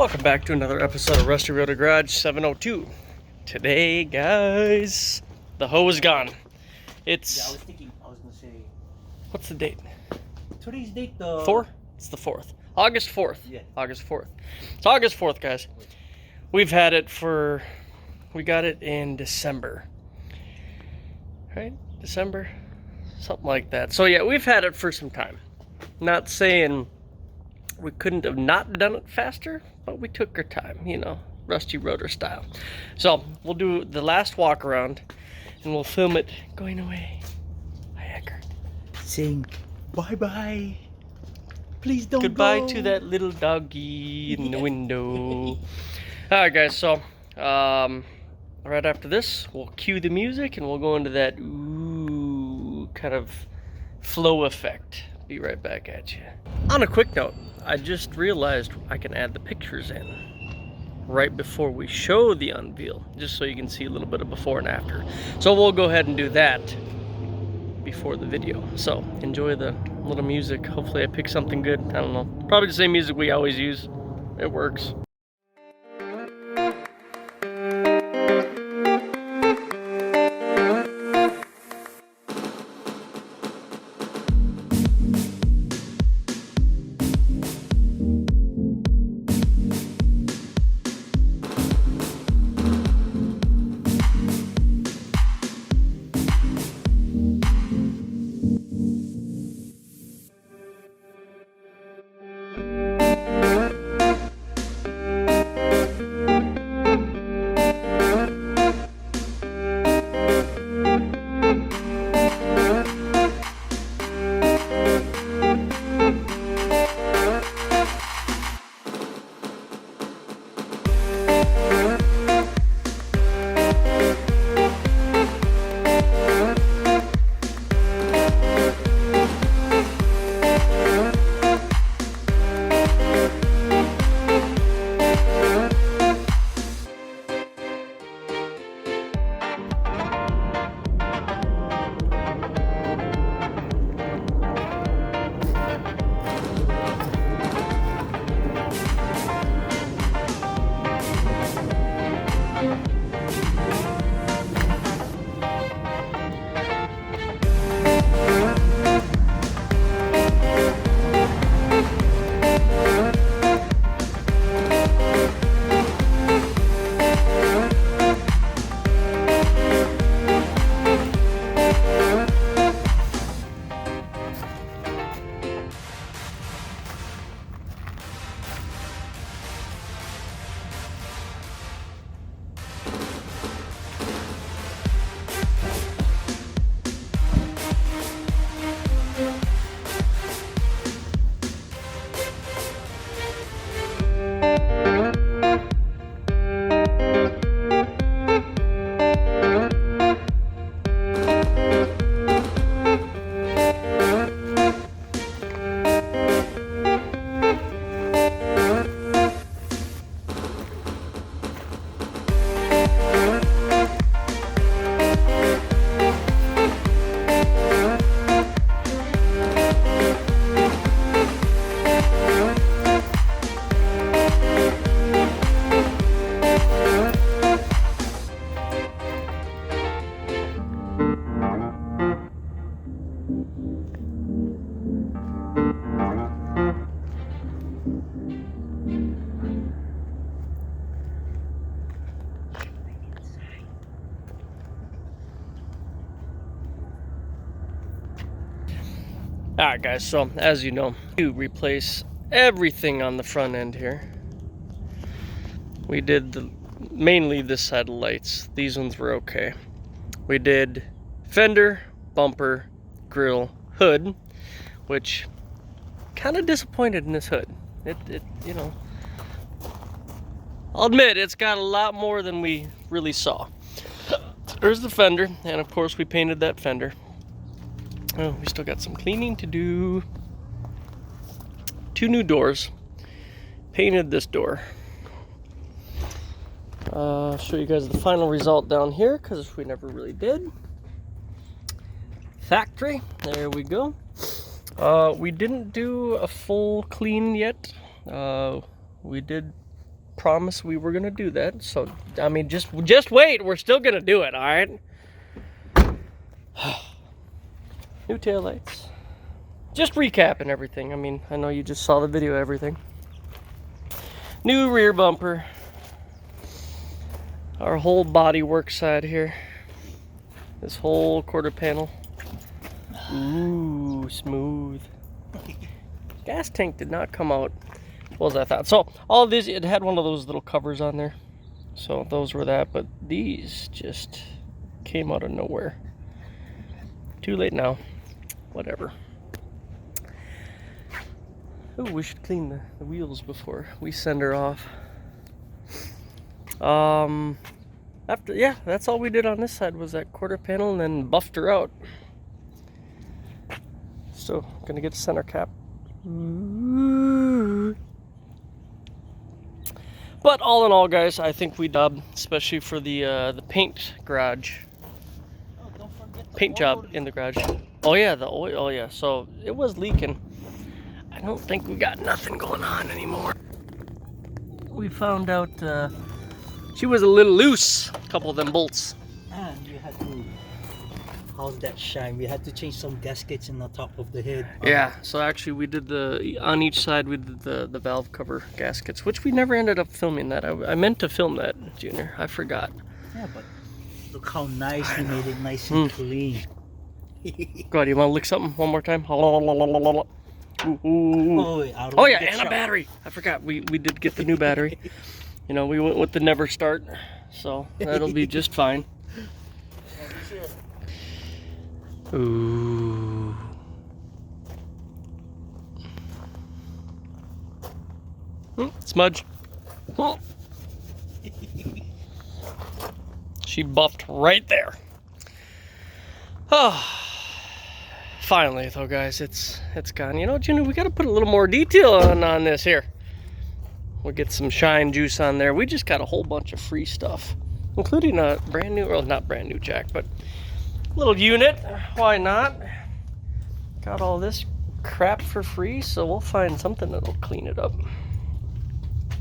Welcome back to another episode of Rusty Rotor Garage702. Today, guys, the hoe is gone. It's... Yeah, I was gonna say... What's the date? Today's date, 4? It's the 4th. August 4th. Yeah. August 4th. It's August 4th, guys. We've had it for... We got it in December. Right? December? Something like that. So, yeah, we've had it for some time. Not saying we couldn't have not done it faster, but we took our time, you know, Rusty Rotor style. So we'll do the last walk around and we'll film it going away. Hi, Eckert. Saying bye-bye. Please don't Goodbye go. to that little doggy in the window. Alright, guys, so right after this, we'll cue the music and we'll go into that ooh kind of flow effect. Be right back at you. On a quick note, I just realized I can add the pictures in right before we show the unveil, just so you can see a little bit of before and after. So we'll go ahead and do that before the video. So enjoy the little music. Hopefully I pick something good. I don't know. Probably the same music we always use. It works. Alright, guys, so as you know, to replace everything on the front end here. We did mainly this side of lights. These ones were okay. We did fender, bumper, grill, hood, which kind of disappointed in this hood. It you know, I'll admit it's got a lot more than we really saw. There's the fender, and of course we painted that fender. Oh, we still got some cleaning to do. 2 new doors. Painted this door. Show you guys the final result down here, because we never really did. Factory, there we go. We didn't do a full clean yet. We did promise we were gonna do that. So I mean, just wait. We're still gonna do it. All right. New taillights. Just recapping everything. I mean, I know you just saw the video. Everything. New rear bumper. Our whole body work side here. This whole quarter panel. Ooh, smooth. Gas tank did not come out well as I thought. So all of these, it had one of those little covers on there. So those were that, but these just came out of nowhere. Too late now. Whatever. Oh, we should clean the wheels before we send her off. Yeah, that's all we did on this side was that quarter panel and then buffed her out. Still gonna get a center cap. But all in all, guys, I think we dubbed, especially for the paint garage. Oh, don't forget the Paint job in the garage. Oh yeah, the oil. Oh yeah, so it was leaking. I don't think we got nothing going on anymore. We found out she was a little loose. A couple of them bolts. And you had to, how's that shine? We had to change some gaskets in the top of the head. Yeah, so actually we did on each side we did the valve cover gaskets, which we never ended up filming that. I meant to film that, Junior. I forgot. Yeah, but look how nice we made it, nice and clean. Go ahead, you want to lick something one more time? Ooh. Oh yeah, and a battery. I forgot, we did get the new battery. You know, we went with the never start, so that'll be just fine. Ooh. Smudge. She buffed right there. Oh. Finally, though, guys, it's gone. You know, Junior, we got to put a little more detail on this here. We'll get some shine juice on there. We just got a whole bunch of free stuff, including a brand new, well, not brand new jack, but little unit. Why not? Got all this crap for free, so we'll find something that'll clean it up.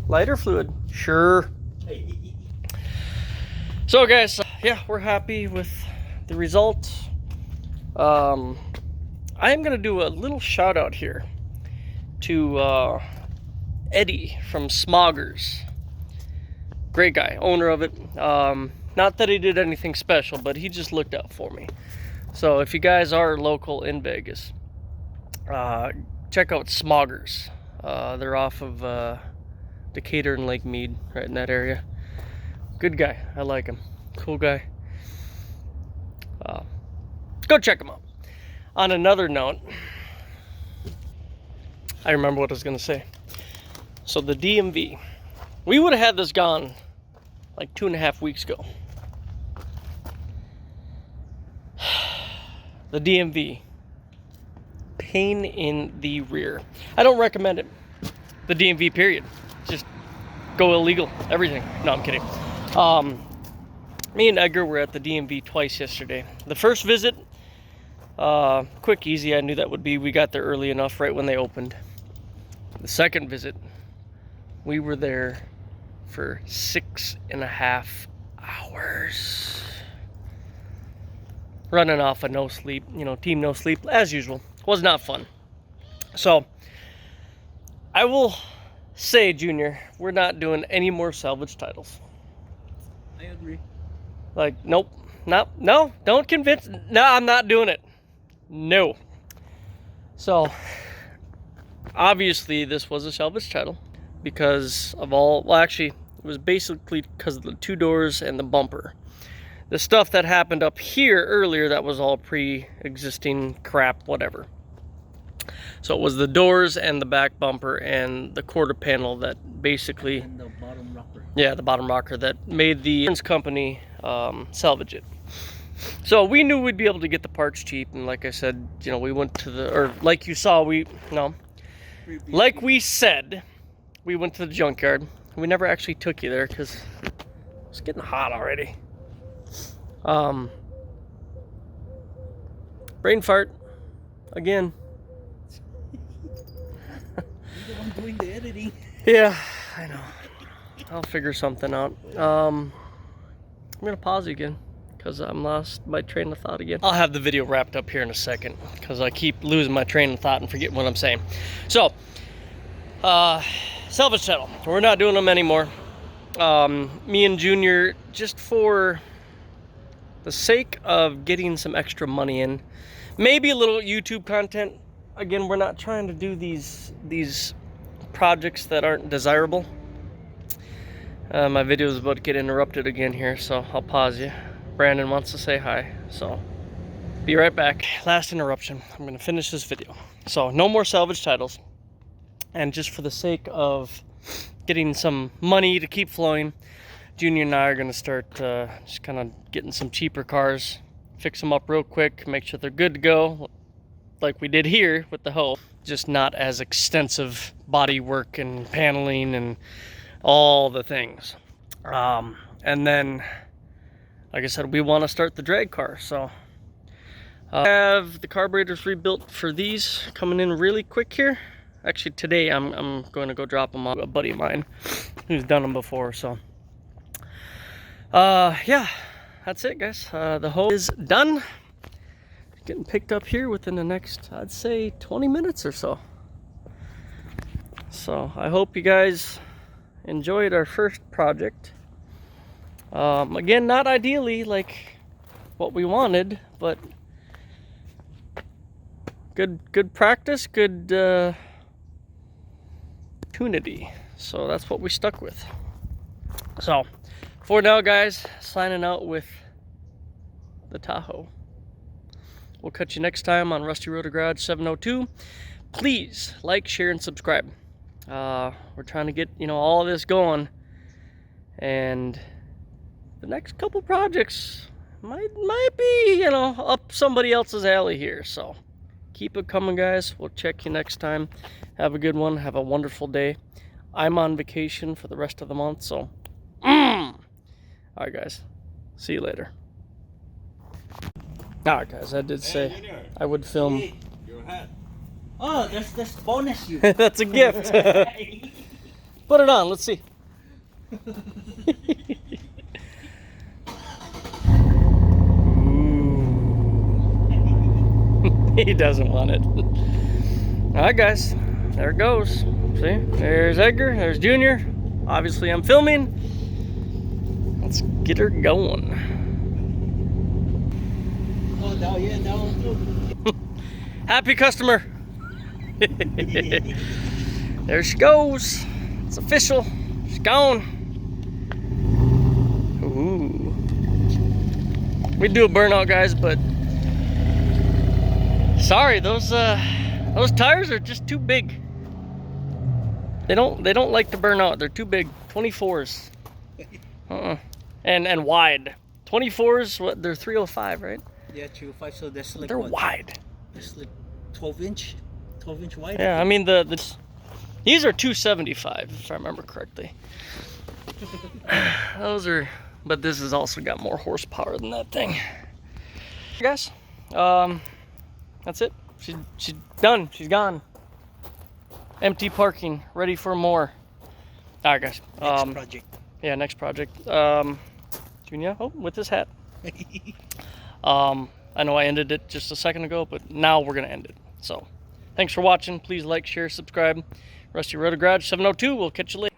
Lighter fluid, sure. So, guys, yeah, we're happy with the result. I am going to do a little shout out here to Eddie from Smoggers. Great guy, owner of it. Not that he did anything special, but he just looked out for me. So if you guys are local in Vegas, check out Smoggers. They're off of Decatur and Lake Mead, right in that area. Good guy, I like him. Cool guy. Go check him out. On another note, I remember what I was going to say. So the DMV, we would have had this gone like 2.5 weeks ago. The DMV, pain in the rear. I don't recommend it. The DMV, period. Just go illegal, everything. No, I'm kidding. Me and Edgar were at the DMV twice yesterday. The first visit, quick, easy. I knew that would be. We got there early enough, right when they opened. The second visit, we were there for 6.5 hours. Running off of no sleep, you know, team no sleep, as usual. Was not fun. So, I will say, Junior, we're not doing any more salvage titles. I agree. Like, nope. No, don't convince. No, I'm not doing it. No. So, obviously, this was a salvage title because of all, well, actually, it was basically because of the 2 doors and the bumper. The stuff that happened up here earlier, that was all pre-existing crap, whatever. So it was the doors and the back bumper and the quarter panel that basically... And the bottom rocker. Yeah, the bottom rocker that made the insurance company salvage it. So we knew we'd be able to get the parts cheap, and like I said, you know, we went to the, or like you saw, like we said, we went to the junkyard. We never actually took you there because it's getting hot already. Brain fart again. You're the one doing the editing. Yeah, I know. I'll figure something out. I'm gonna pause again because I'm lost my train of thought again. I'll have the video wrapped up here in a second because I keep losing my train of thought and forgetting what I'm saying. So, salvage title. We're not doing them anymore. Me and Junior, just for the sake of getting some extra money in, maybe a little YouTube content. Again, we're not trying to do these projects that aren't desirable. My video is about to get interrupted again here, so I'll pause you. Brandon wants to say hi, so be right back. Last interruption. I'm gonna finish this video. So no more salvage titles, and just for the sake of getting some money to keep flowing, Junior and I are gonna start just kind of getting some cheaper cars, fix them up real quick, make sure they're good to go, like we did here with the Hoe. Just not as extensive body work and paneling and all the things. And then, like I said, we want to start the drag car. So I have the carburetors rebuilt for these coming in really quick here. Actually, today I'm going to go drop them off a buddy of mine who's done them before. So yeah, that's it, guys. The Hoe is done. Getting picked up here within the next, I'd say, 20 minutes or so. So I hope you guys enjoyed our first project. Again, not ideally like what we wanted, but good practice, good opportunity. So that's what we stuck with. So for now, guys, signing out with the Tahoe. We'll catch you next time on Rusty Rotor Garage702. Please like, share, and subscribe. We're trying to get, all of this going, and the next couple projects might be, up somebody else's alley here. So keep it coming, guys. We'll check you next time. Have a good one. Have a wonderful day. I'm on vacation for the rest of the month, so all right, guys. See you later. Alright, guys, I did say I would film. Hey, your hat. Oh, that's bonus you. That's a gift. Put it on, let's see. He doesn't want it. Alright, guys, there it goes. See, there's Edgar, there's Junior. Obviously, I'm filming. Let's get her going. Oh, no, yeah, that one too. Happy customer. There she goes. It's official. She's gone. Ooh. We do a burnout, guys, but sorry, those tires are just too big. They don't like to burn out. They're too big. 24s. And wide. 24s. What? They're 305, right? Yeah, 205. So that's like they're what? wide. That's like 12-inch wide. Yeah, I mean these are 275 if I remember correctly. Those are, but this has also got more horsepower than that thing. Guys, that's it. She's done. She's gone. Empty parking, ready for more. All right, guys. Next project. Yeah, next project. Junior, with his hat. I know I ended it just a second ago, but now we're gonna end it. So, thanks for watching. Please like, share, subscribe. Rusty Rotor Garage 702. We'll catch you later.